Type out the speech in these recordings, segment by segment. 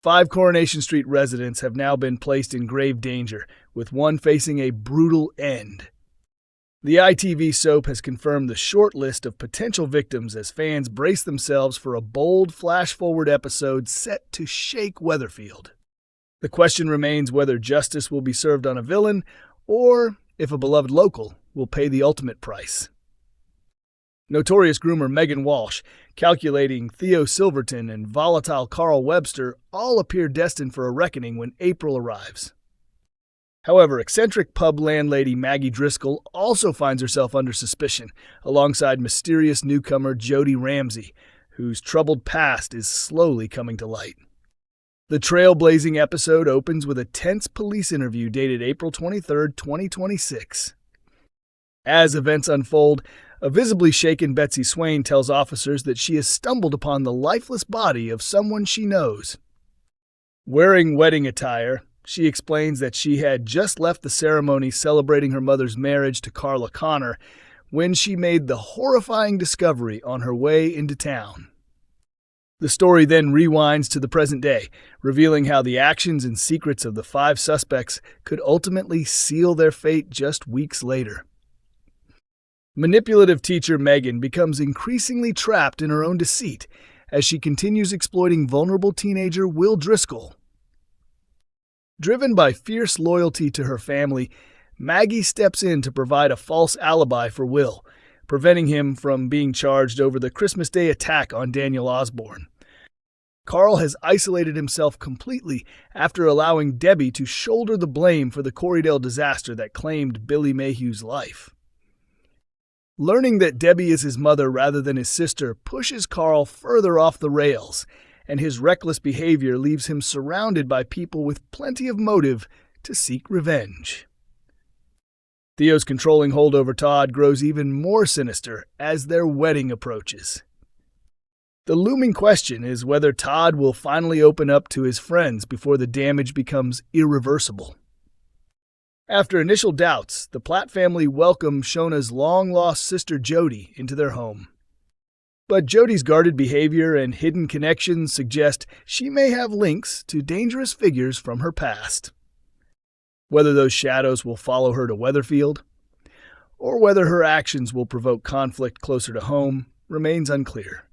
5 Coronation Street residents have now been placed in grave danger, with one facing a brutal end. The ITV soap has confirmed the short list of potential victims as fans brace themselves for a bold flash-forward episode set to shake Weatherfield. The question remains whether justice will be served on a villain, or if a beloved local will pay the ultimate price. Notorious groomer Megan Walsh, calculating Theo Silverton, and volatile Carl Webster all appear destined for a reckoning when April arrives. However, eccentric pub landlady Maggie Driscoll also finds herself under suspicion, alongside mysterious newcomer Jodie Ramsey, whose troubled past is slowly coming to light. The trailblazing episode opens with a tense police interview dated April 23, 2026. As events unfold, a visibly shaken Betsy Swain tells officers that she has stumbled upon the lifeless body of someone she knows. Wearing wedding attire, she explains that she had just left the ceremony celebrating her mother's marriage to Carla Connor when she made the horrifying discovery on her way into town. The story then rewinds to the present day, revealing how the actions and secrets of the 5 suspects could ultimately seal their fate just weeks later. Manipulative teacher Megan becomes increasingly trapped in her own deceit as she continues exploiting vulnerable teenager Will Driscoll. Driven by fierce loyalty to her family, Maggie steps in to provide a false alibi for Will, preventing him from being charged over the Christmas Day attack on Daniel Osborne. Carl has isolated himself completely after allowing Debbie to shoulder the blame for the Corriedale disaster that claimed Billy Mayhew's life. Learning that Debbie is his mother rather than his sister pushes Carl further off the rails, and his reckless behavior leaves him surrounded by people with plenty of motive to seek revenge. Theo's controlling hold over Todd grows even more sinister as their wedding approaches. The looming question is whether Todd will finally open up to his friends before the damage becomes irreversible. After initial doubts, the Platt family welcome Shona's long-lost sister Jodie into their home. But Jodie's guarded behavior and hidden connections suggest she may have links to dangerous figures from her past. Whether those shadows will follow her to Weatherfield, or whether her actions will provoke conflict closer to home, remains unclear.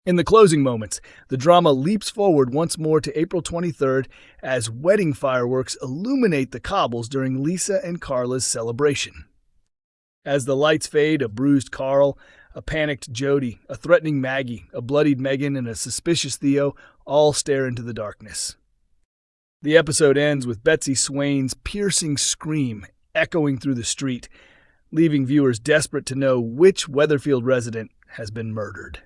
In the closing moments, the drama leaps forward once more to April 23rd as wedding fireworks illuminate the cobbles during Lisa and Carla's celebration. As the lights fade, a bruised Carl, a panicked Jodie, a threatening Maggie, a bloodied Megan, and a suspicious Theo all stare into the darkness. The episode ends with Betsy Swain's piercing scream echoing through the street, leaving viewers desperate to know which Weatherfield resident has been murdered.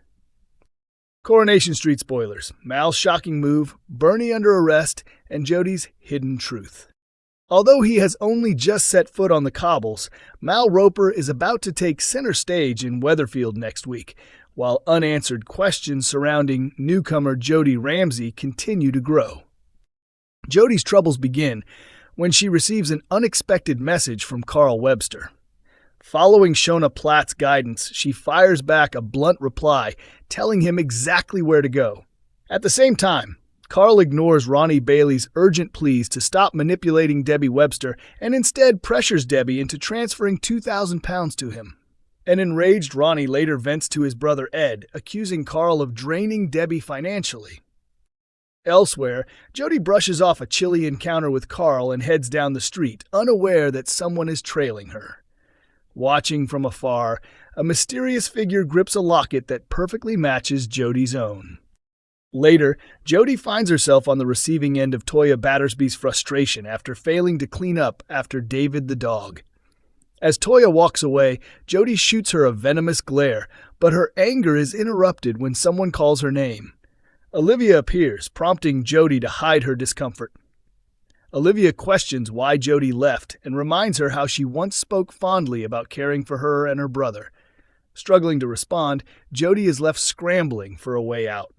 Coronation Street spoilers, Mal's shocking move, Bernie under arrest, and Jodie's hidden truth. Although he has only just set foot on the cobbles, Mal Roper is about to take center stage in Weatherfield next week, while unanswered questions surrounding newcomer Jodie Ramsey continue to grow. Jodie's troubles begin when she receives an unexpected message from Carl Webster. Following Shona Platt's guidance, she fires back a blunt reply, telling him exactly where to go. At the same time, Carl ignores Ronnie Bailey's urgent pleas to stop manipulating Debbie Webster and instead pressures Debbie into transferring £2,000 to him. An enraged Ronnie later vents to his brother Ed, accusing Carl of draining Debbie financially. Elsewhere, Jodie brushes off a chilly encounter with Carl and heads down the street, unaware that someone is trailing her. Watching from afar, a mysterious figure grips a locket that perfectly matches Jodie's own. Later, Jodie finds herself on the receiving end of Toya Battersby's frustration after failing to clean up after David the dog. As Toya walks away, Jodie shoots her a venomous glare, but her anger is interrupted when someone calls her name. Olivia appears, prompting Jodie to hide her discomfort. Olivia questions why Jodie left and reminds her how she once spoke fondly about caring for her and her brother. Struggling to respond, Jodie is left scrambling for a way out.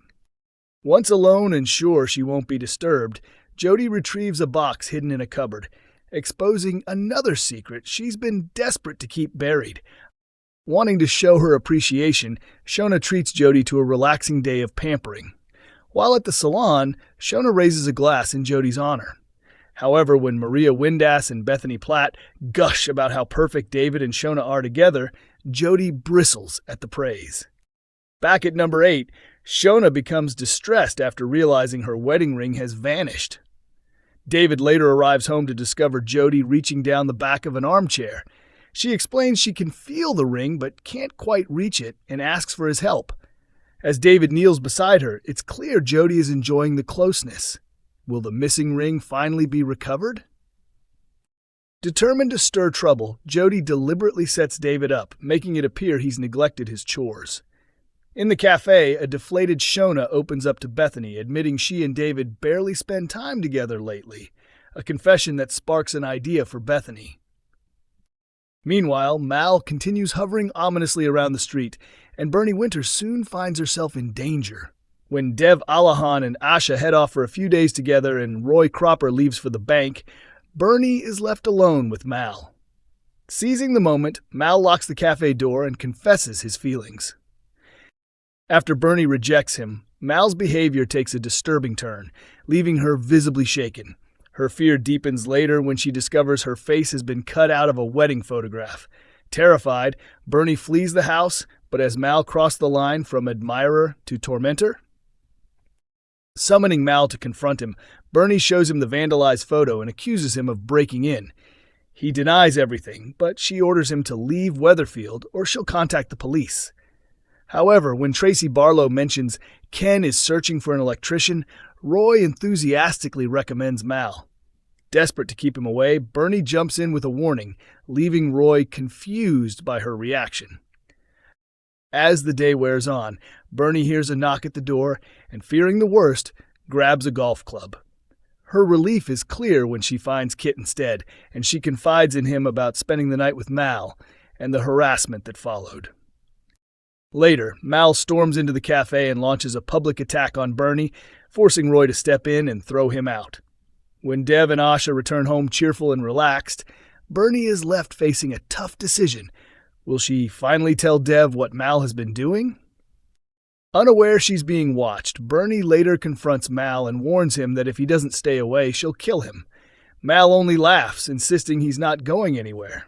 Once alone and sure she won't be disturbed, Jodie retrieves a box hidden in a cupboard, exposing another secret she's been desperate to keep buried. Wanting to show her appreciation, Shona treats Jodie to a relaxing day of pampering. While at the salon, Shona raises a glass in Jodie's honor. However, when Maria Windass and Bethany Platt gush about how perfect David and Shona are together, Jodie bristles at the praise. Back at number 8, Shona becomes distressed after realizing her wedding ring has vanished. David later arrives home to discover Jodie reaching down the back of an armchair. She explains she can feel the ring but can't quite reach it and asks for his help. As David kneels beside her, it's clear Jodie is enjoying the closeness. Will the missing ring finally be recovered? Determined to stir trouble, Jodie deliberately sets David up, making it appear he's neglected his chores. In the cafe, a deflated Shona opens up to Bethany, admitting she and David barely spend time together lately, a confession that sparks an idea for Bethany. Meanwhile, Mal continues hovering ominously around the street, and Bernie Winter soon finds herself in danger. When Dev Alahan and Asha head off for a few days together and Roy Cropper leaves for the bank, Bernie is left alone with Mal. Seizing the moment, Mal locks the cafe door and confesses his feelings. After Bernie rejects him, Mal's behavior takes a disturbing turn, leaving her visibly shaken. Her fear deepens later when she discovers her face has been cut out of a wedding photograph. Terrified, Bernie flees the house, but has Mal crossed the line from admirer to tormentor? Summoning Mal to confront him, Bernie shows him the vandalized photo and accuses him of breaking in. He denies everything, but she orders him to leave Weatherfield or she'll contact the police. However, when Tracy Barlow mentions Ken is searching for an electrician, Roy enthusiastically recommends Mal. Desperate to keep him away, Bernie jumps in with a warning, leaving Roy confused by her reaction. As the day wears on, Bernie hears a knock at the door and, fearing the worst, grabs a golf club. Her relief is clear when she finds Kit instead, and she confides in him about spending the night with Mal and the harassment that followed. Later, Mal storms into the cafe and launches a public attack on Bernie, forcing Roy to step in and throw him out. When Dev and Asha return home cheerful and relaxed, Bernie is left facing a tough decision. Will she finally tell Dev what Mal has been doing? Unaware she's being watched, Bernie later confronts Mal and warns him that if he doesn't stay away, she'll kill him. Mal only laughs, insisting he's not going anywhere.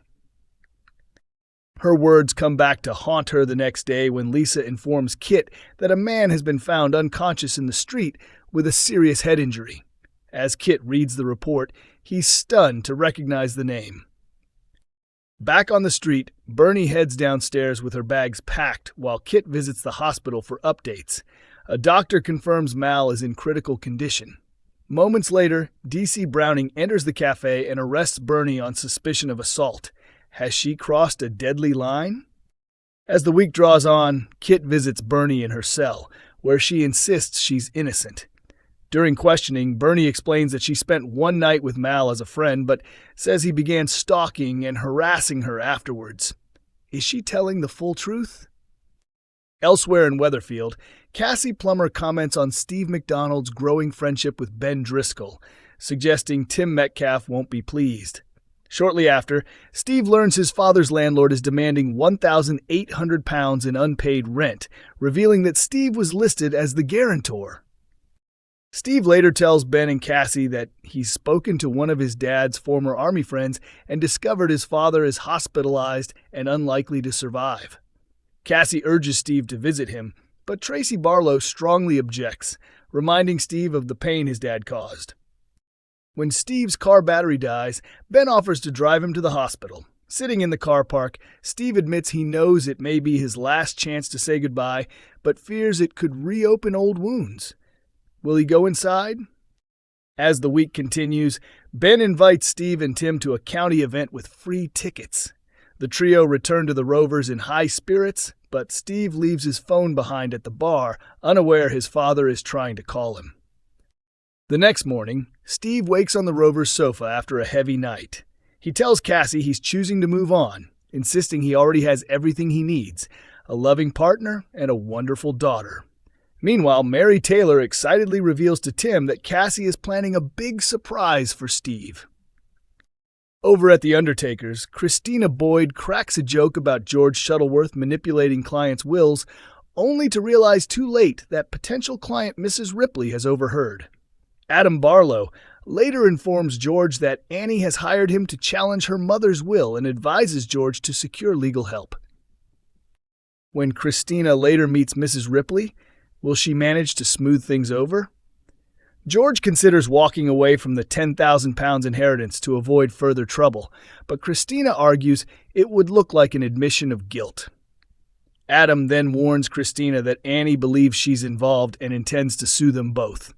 Her words come back to haunt her the next day when Lisa informs Kit that a man has been found unconscious in the street with a serious head injury. As Kit reads the report, he's stunned to recognize the name. Back on the street, Bernie heads downstairs with her bags packed while Kit visits the hospital for updates. A doctor confirms Mal is in critical condition. Moments later, D.C. Browning enters the cafe and arrests Bernie on suspicion of assault. Has she crossed a deadly line? As the week draws on, Kit visits Bernie in her cell, where she insists she's innocent. During questioning, Bernie explains that she spent one night with Mal as a friend, but says he began stalking and harassing her afterwards. Is she telling the full truth? Elsewhere in Weatherfield, Cassie Plummer comments on Steve McDonald's growing friendship with Ben Driscoll, suggesting Tim Metcalf won't be pleased. Shortly after, Steve learns his father's landlord is demanding £1,800 in unpaid rent, revealing that Steve was listed as the guarantor. Steve later tells Ben and Cassie that he's spoken to one of his dad's former army friends and discovered his father is hospitalized and unlikely to survive. Cassie urges Steve to visit him, but Tracy Barlow strongly objects, reminding Steve of the pain his dad caused. When Steve's car battery dies, Ben offers to drive him to the hospital. Sitting in the car park, Steve admits he knows it may be his last chance to say goodbye, but fears it could reopen old wounds. Will he go inside? As the week continues, Ben invites Steve and Tim to a county event with free tickets. The trio return to the Rovers in high spirits, but Steve leaves his phone behind at the bar, unaware his father is trying to call him. The next morning, Steve wakes on the Rovers' sofa after a heavy night. He tells Cassie he's choosing to move on, insisting he already has everything he needs, a loving partner and a wonderful daughter. Meanwhile, Mary Taylor excitedly reveals to Tim that Cassie is planning a big surprise for Steve. Over at the Undertaker's, Christina Boyd cracks a joke about George Shuttleworth manipulating clients' wills, only to realize too late that potential client Mrs. Ripley has overheard. Adam Barlow later informs George that Annie has hired him to challenge her mother's will and advises George to secure legal help. When Christina later meets Mrs. Ripley, will she manage to smooth things over? George considers walking away from the £10,000 inheritance to avoid further trouble, but Christina argues it would look like an admission of guilt. Adam then warns Christina that Annie believes she's involved and intends to sue them both.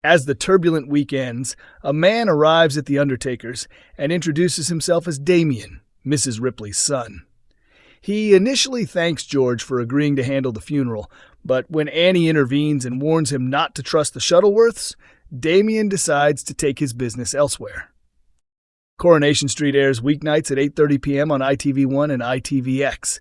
As the turbulent week ends, a man arrives at the undertaker's and introduces himself as Damien, Mrs. Ripley's son. He initially thanks George for agreeing to handle the funeral, but when Annie intervenes and warns him not to trust the Shuttleworths, Damien decides to take his business elsewhere. Coronation Street airs weeknights at 8:30 p.m. on ITV1 and ITVX.